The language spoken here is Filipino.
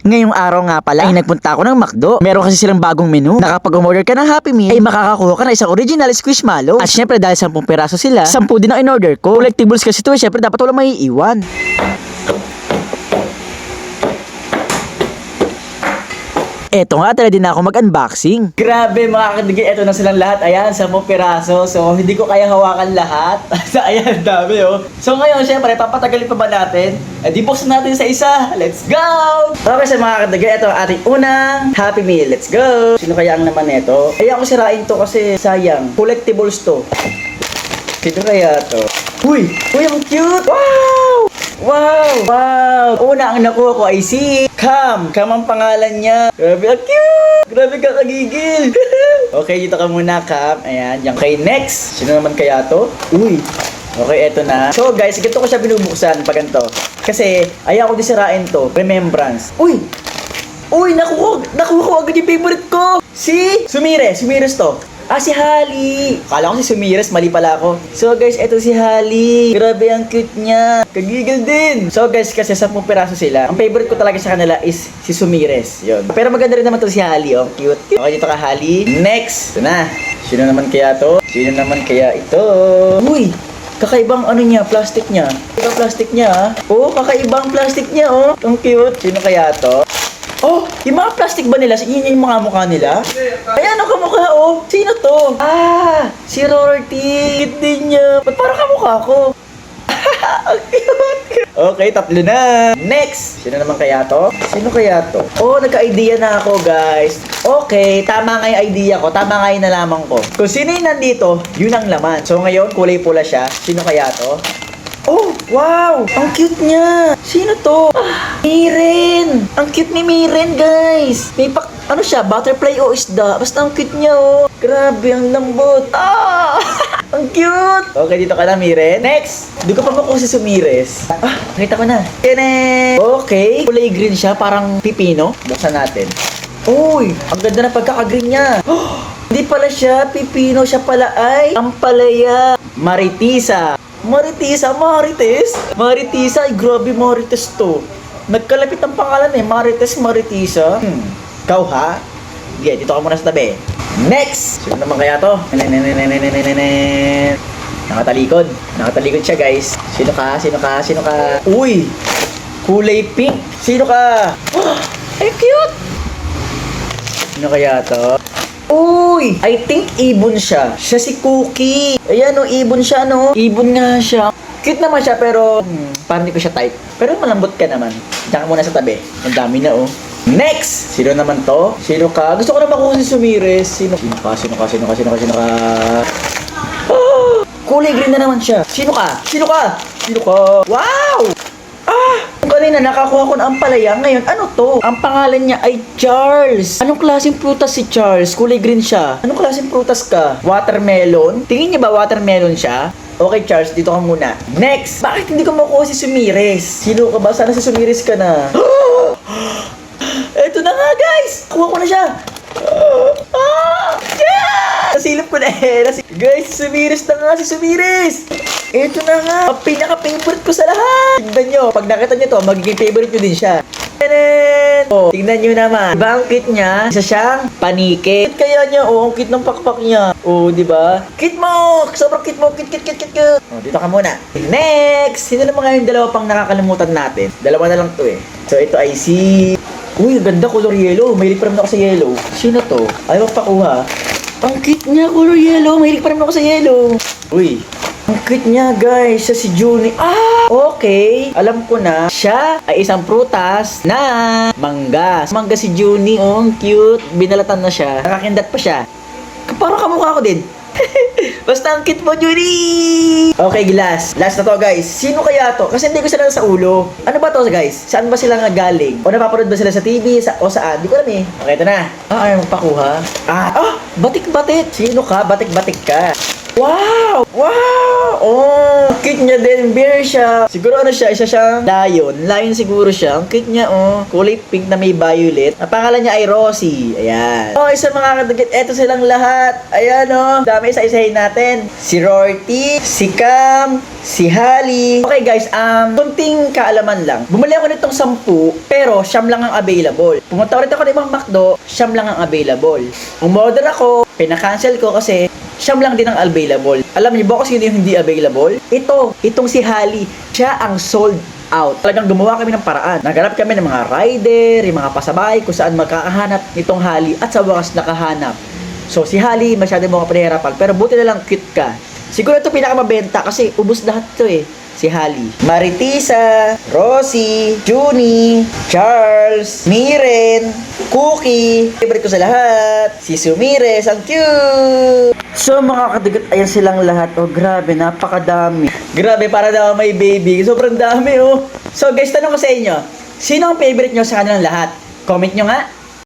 Ngayong araw nga pala ay nagpunta ako ng McDo. Meron kasi silang bagong menu na kapag umorder ka ng Happy Meal ay makakakuha ka ng isang original squishmallow. At syempre dahil 10 piraso sila, 10 din ang in-order ko. Collectibles kasi ito, syempre dapat walang maiiwan. Eto nga, tala din ako mag-unboxing. Grabe mga kadigay, eto na silang lahat. Ayan, 10 piraso. So, hindi ko kaya hawakan lahat. Ayan, dami oh. So, ngayon, syempre, papatagalin pa ba natin? Di buksan natin sa isa. Let's go! Okay, sa mga kadigay, ito ang ating unang Happy Meal. Let's go! Sino kaya ang naman ito? Ayaw ko sirain to kasi sayang. Collectibles to. Sino kaya to? Uy! Uy, ang cute! Wow! Wow! Wow! Una ang nakuha ko ay si Cam. Cam ang pangalan niya. Grabe, ang cute! Grabe ka kagigil. Okay, dito ka muna, Cam. Ayan, yan kay next. Sino naman kaya to? Uy! Okay, eto na. So guys, ganito ko siya binubuksan pag ganito. Kasi ayaw ko disirain to. Remembrance. Uy! Uy, nakuha ko agad yung favorite ko. Si Sumires to. Si Hali. Kala ko si Sumires, mali pala ako. So guys, eto si Hali. Grabe ang cute niya. Kagigil din. So guys, kasi 10 piraso sila. Ang favorite ko talaga sa kanila is si Sumires. Yun. Pero maganda rin naman to si Hali, oh. Cute. Okay, dito ka Hali. Next. Ito na. Sino naman kaya to? Sino naman kaya ito? Uy! Kakaibang ano niya, plastic niya. Kakaibang plastic niya, ah. Oh, kakaibang plastic niya, oh. Ang cute. Sino kaya to? Oh, yung mga plastic ba nila? Yun yung mga mukha nila? Ayan, ang kamukha, oh. Sino to? Si Rorty. Cute din niya. Ba't parang kamukha ko? Ang cute. Okay, 3 na. Next. Sino naman kaya to? Sino kaya to? Oh, nagka-idea na ako, guys. Okay, tama nga yung idea ko. Tama nga yung nalaman ko. Kung sino yung nandito, yun ang laman. So, ngayon, kulay pula siya. Sino kaya to? Oh, wow! Ang cute niya! Sino to? Miren! Ang cute ni Miren, guys! May ano siya? Butterfly o isda? Basta ang cute niya, oh! Grabe, ang lambot! Ang cute! Okay, dito ka na, Miren. Next! Di ko pa makuha si Sumires. Nakita ko na. Okay, kulay green siya, parang pipino. Buksan natin. Uy! Ang ganda na pagkaka-green niya! Hindi pala siya pipino, siya pala ay ampalaya. Marites? Ay, grabe Marites to. Nagkalapit ang pangalan eh. Maritisa. Ikaw ha? Okay, dito ka muna sa tabi. Next! Sino naman kaya to? Nakatalikod siya, guys. Sino ka? Uy! Kulay pink. Sino ka? Ay, cute! Sino kaya to? Uy! I think ibon siya. Siya si Cookie. Ayan o, ibon siya no. Ibon nga siya. Cute naman siya pero parang hindi ko siya type. Pero malambot ka naman. Diyan ka muna sa tabi. Ang dami na oh. Next! Sino naman to? Sino ka? Gusto ko na makuha si Sumires. Sino ka? Kulay green na naman siya. Sino ka? Wow! Kanina nakakuha ko ng ampalaya. Ngayon, ano to? Ang pangalan niya ay Charles. Anong klaseng prutas si Charles? Kulay green siya. Anong klaseng prutas ka? Watermelon? Tingin niya ba watermelon siya? Okay, Charles, dito ka muna. Next! Bakit hindi ko makuha si Sumires? Sino ka ba? Sana si Sumires ka na. Eto na nga, guys! Kuha ko na siya. Yeah! Nasilip ko na eh. Guys, Sumires na nga si Sumires. Ito na nga, ang pinaka-favorite ko sa lahat. Tignan nyo, pag nakita nyo to, magiging favorite nyo din siya. Tignan nyo naman. Diba ang cute niya? Isa siyang panike. Cute kaya niya, ang cute ng pakpak niya. Diba? Cute mo! Sobrang cute mo, cute. Dito ka muna. Next! Sino naman ngayon dalawa pang nakakalimutan natin? Dalawa na lang to eh. So, ito ay si... Uy, ganda, color yellow. Mahilig pa rin ako sa yellow. Sino to? Ayaw pakuha. Ang cute niya, color yellow. Mahilig pa rin ako sa yellow. Uy. Ang cute niya, guys. Siya si Junie. Okay. Alam ko na. Siya ay isang prutas na mangga. Mangga si Junie. Ang cute. Binalatan na siya. Nakakindat pa siya. Parang kamukha ko din. Basta ang cute mo, Junie! Okay, last na to, guys. Sino kaya to? Kasi hindi ko sila sa ulo. Ano ba to, guys? Saan ba sila nga galing? O napapanood ba sila sa TV? O saan? Di ko alam eh. Okay, ito na. Ayaw magpakuha. Batik-batik. Sino ka? Batik-batik ka. Wow! Wow! Oh, cute niya din. Bear siya. Siguro ano siya? Isa siyang lion. Lion siguro siya. Ang cute niya, oh. Kulay pink na may violet. Ang pangalan niya ay Rosie. Ayan. Oh, isa mga kadugit. Eto silang lahat. Ayan, oh. Dami isa-isahin natin. Si Rorty, si Cam, si Hali. Okay, guys. Kunting kaalaman lang. Bumili ako nitong 10, pero siyam lang ang available. Pumunta ulit ako ng ibang McDo, siyam lang ang available. Umorder ako, pinakancel ko kasi siyam lang din ang available. Alam niyo ba kung sino yung hindi available? Itong si Hali. Siya ang sold out. Talagang gumawa kami ng paraan. Naghanap kami ng mga rider, yung mga pasabay, kung saan magkakahanap nitong Hali at sa wakas nakahanap. So si Hali, masyado mo ka pinahirapan, pero buti na lang cute ka. Siguro ito pinakamabenta kasi ubos lahat to eh. Si Hali, Maritisa, Rosie, Junie, Charles, Miren, Cookie, favorite ko sa lahat, si Sumires, ang cute! So mga kadigat, ayan silang lahat. Oh, grabe, napakadami. Grabe, para daw may baby. Sobrang dami, oh. So guys, tanong ko sa inyo, sino ang favorite nyo sa kanilang lahat? Comment nyo nga.